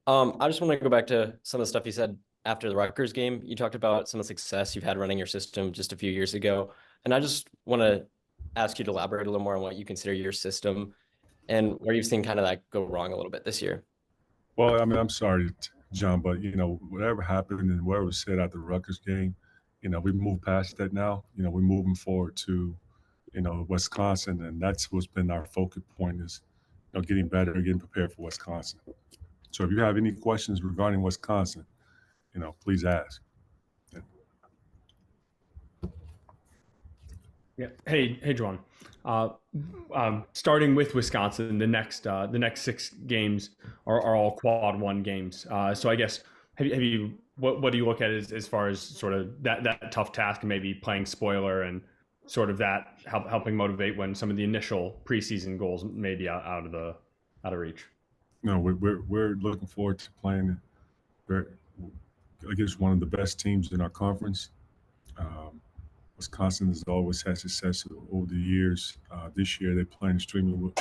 I just want to go back to some of the stuff you said after the Rutgers game. You talked about some of the success you've had running your system just a few years ago. And I just want to ask you to elaborate a little more on what you consider your system and where you've seen kind of that go wrong a little bit this year. Well, I mean, I'm sorry, John, but whatever happened and whatever was said at the Rutgers game, we moved past that now. We're moving forward to, Wisconsin, and that's what's been our focal point is, getting better, getting prepared for Wisconsin. So if you have any questions regarding Wisconsin, please ask. Yeah. Hey, Juwan. Starting with Wisconsin, the next 6 games are all quad one games. So I guess what do you look at as far as sort of that tough task and maybe playing spoiler and sort of that helping motivate when some of the initial preseason goals may be out of reach? No, we're looking forward to playing against one of the best teams in our conference. Wisconsin has always had success over the years. This year, they're playing extremely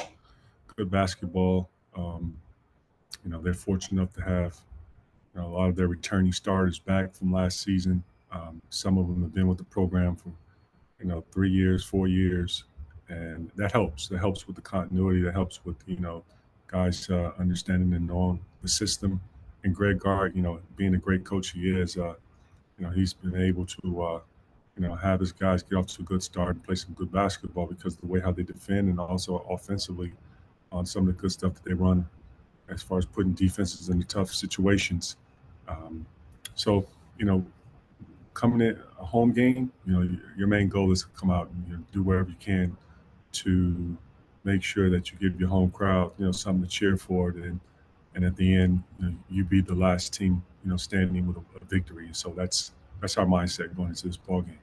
good basketball. They're fortunate enough to have a lot of their returning starters back from last season. Some of them have been with the program for 3 years, 4 years, and that helps. That helps with the continuity. That helps with guys understanding and knowing the system. And Greg Gard, being a great coach he is, he's been able to have his guys get off to a good start and play some good basketball because of the way how they defend and also offensively on some of the good stuff that they run as far as putting defenses in the tough situations. So, coming in a home game, your main goal is to come out and do whatever you can to make sure that you give your home crowd, something to cheer for, and at the end, you be the last team, standing with a victory. So that's our mindset going into this ball game.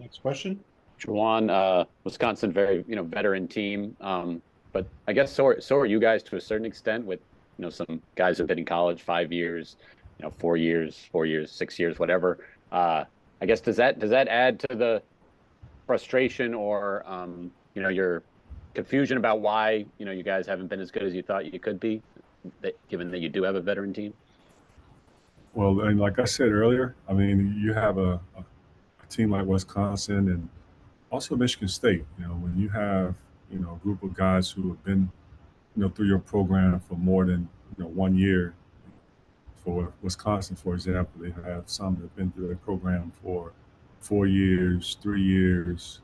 Next question. Juwan, Wisconsin, very veteran team, but I guess so are you guys to a certain extent with some guys who've been in college 5 years, 4 years, 6 years, whatever. I guess does that add to the frustration or your confusion about why you guys haven't been as good as you thought you could be, given that you do have a veteran team? Well, and like I said earlier, I mean, you have a team like Wisconsin and also Michigan State. When you have a group of guys who have been through your program for more than 1 year. For Wisconsin, for example, they have some that have been through their program for 4 years, 3 years,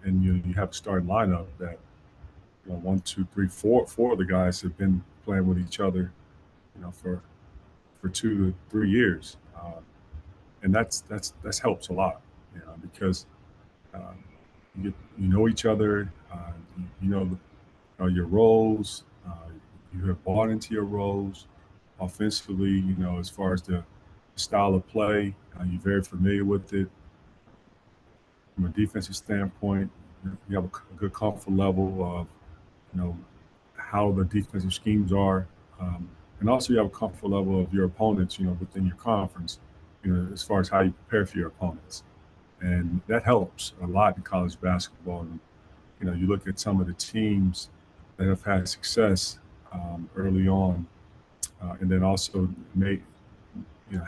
and you have a starting lineup that 1, 2, 3, 4 of the guys have been playing with each other, for 2 to 3 years, and that's helps a lot, because you know each other, your roles. You have bought into your roles offensively, as far as the style of play. You're very familiar with it. From a defensive standpoint, you have a good comfort level of, how the defensive schemes are. And also you have a comfort level of your opponents, within your conference, as far as how you prepare for your opponents. And that helps a lot in college basketball. And, you look at some of the teams that have had success early on, and then also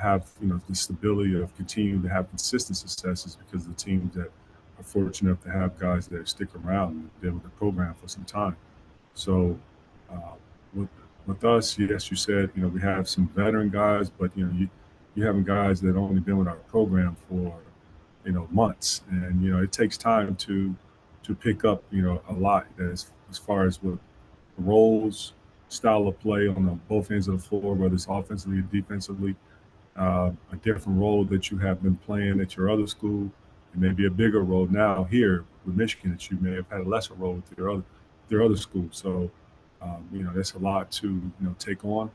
have the stability of continuing to have consistent successes because of the teams that are fortunate enough to have guys that stick around and been with the program for some time. So with us, yes, you said we have some veteran guys, but you having guys that only been with our program for months, and it takes time to pick up a lot as far as what roles, style of play on both ends of the floor, whether it's offensively or defensively, a different role that you have been playing at your other school, and maybe a bigger role now here with Michigan that you may have had a lesser role with your other school. So, that's a lot to take on,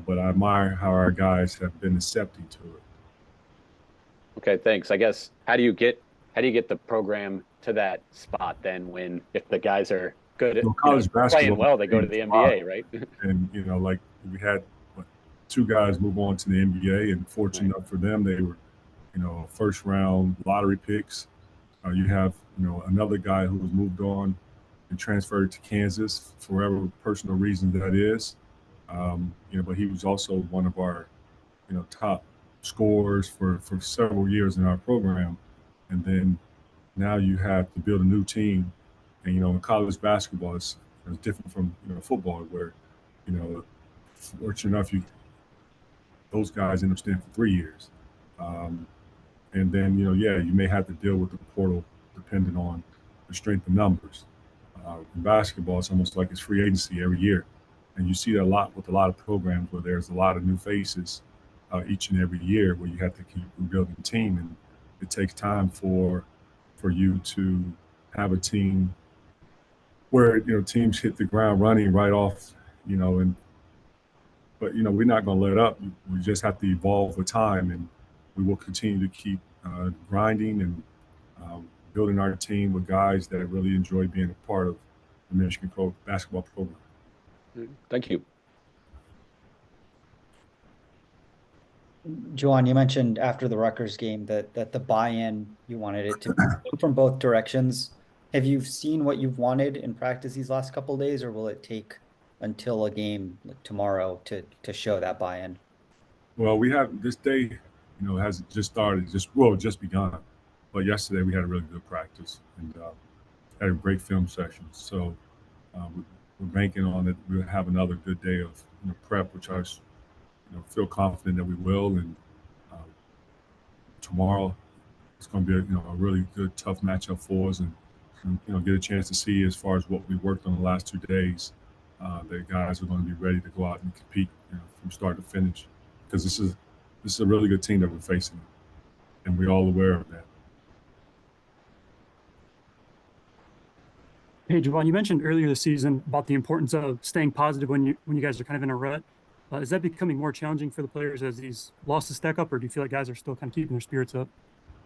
but I admire how our guys have been accepting to it. Okay, thanks. I guess how do you get the program to that spot then if the guys are good at college basketball playing well, they go to the NBA, right? And like we had 2 guys move on to the NBA, and fortunate enough for them, they were first round lottery picks. You have another guy who's moved on and transferred to Kansas for whatever personal reason that is. But he was also one of our, top scorers for several years in our program. And then now you have to build a new team. And, in college basketball, it's different from, football where, fortunate enough, those guys end up staying for 3 years. And then, you may have to deal with the portal depending on the strength of numbers. In basketball, it's almost like it's free agency every year. And you see that a lot with a lot of programs where there's a lot of new faces each and every year where you have to keep rebuilding the team. And it takes time for you to have a team where, teams hit the ground running right off, but we're not going to let up. We just have to evolve with time, and we will continue to keep grinding and building our team with guys that really enjoy being a part of the Michigan basketball program. Thank you. Juwan, you mentioned after the Rutgers game that the buy-in, you wanted it to come from both directions. Have you seen what you've wanted in practice these last couple of days, or will it take until a game like tomorrow to show that buy-in? Well, we have this day, hasn't just started, just begun. But yesterday we had a really good practice and had a great film session. So we're banking on it. We'll have another good day of prep, which I feel confident that we will. And tomorrow it's going to be a really good, tough matchup for us, and get a chance to see as far as what we worked on the last 2 days. The guys are going to be ready to go out and compete from start to finish, because this is a really good team that we're facing, and we're all aware of that. Hey, Juwan, you mentioned earlier this season about the importance of staying positive when you guys are kind of in a rut. Is that becoming more challenging for the players as these losses stack up, or do you feel like guys are still kind of keeping their spirits up?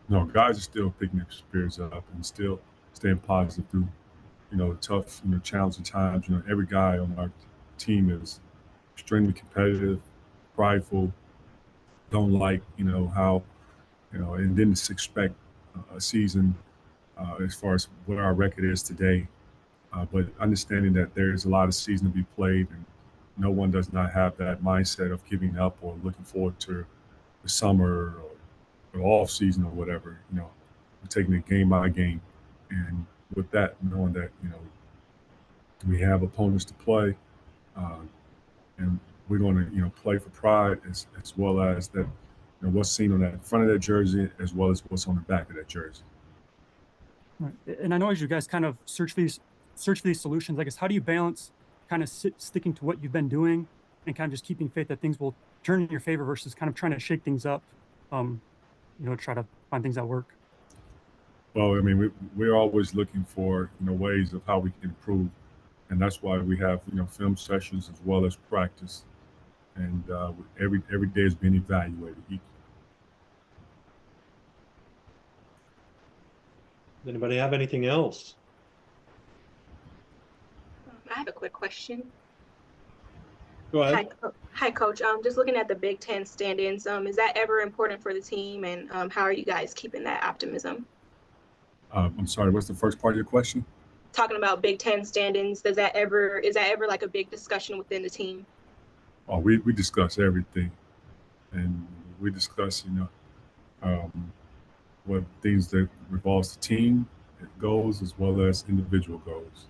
No, guys are still picking their spirits up and still staying positive through, tough, challenging times. Every guy on our team is extremely competitive, prideful, don't like, how, and didn't expect a season as far as what our record is today. But understanding that there's a lot of season to be played, and no one does not have that mindset of giving up or looking forward to the summer or off season or whatever. We're taking it game by game, and with that, knowing that we have opponents to play, and we're going to play for pride as well as that what's seen on that front of that jersey as well as what's on the back of that jersey. Right. And I know as you guys kind of search for these solutions, I guess, how do you balance kind of sticking to what you've been doing and kind of just keeping faith that things will turn in your favor versus kind of trying to shake things up, try to find things that work? Well, I mean, we're always looking for ways of how we can improve, and that's why we have film sessions as well as practice, and every day is being evaluated. Does anybody have anything else? I have a quick question. Go ahead. Hi, Coach. Just looking at the Big Ten stand-ins, is that ever important for the team, and how are you guys keeping that optimism? I'm sorry, what's the first part of your question? Talking about Big Ten stand-ins, is that ever like a big discussion within the team? Oh, we discuss everything, and we discuss what things that revolves the team goals as well as individual goals.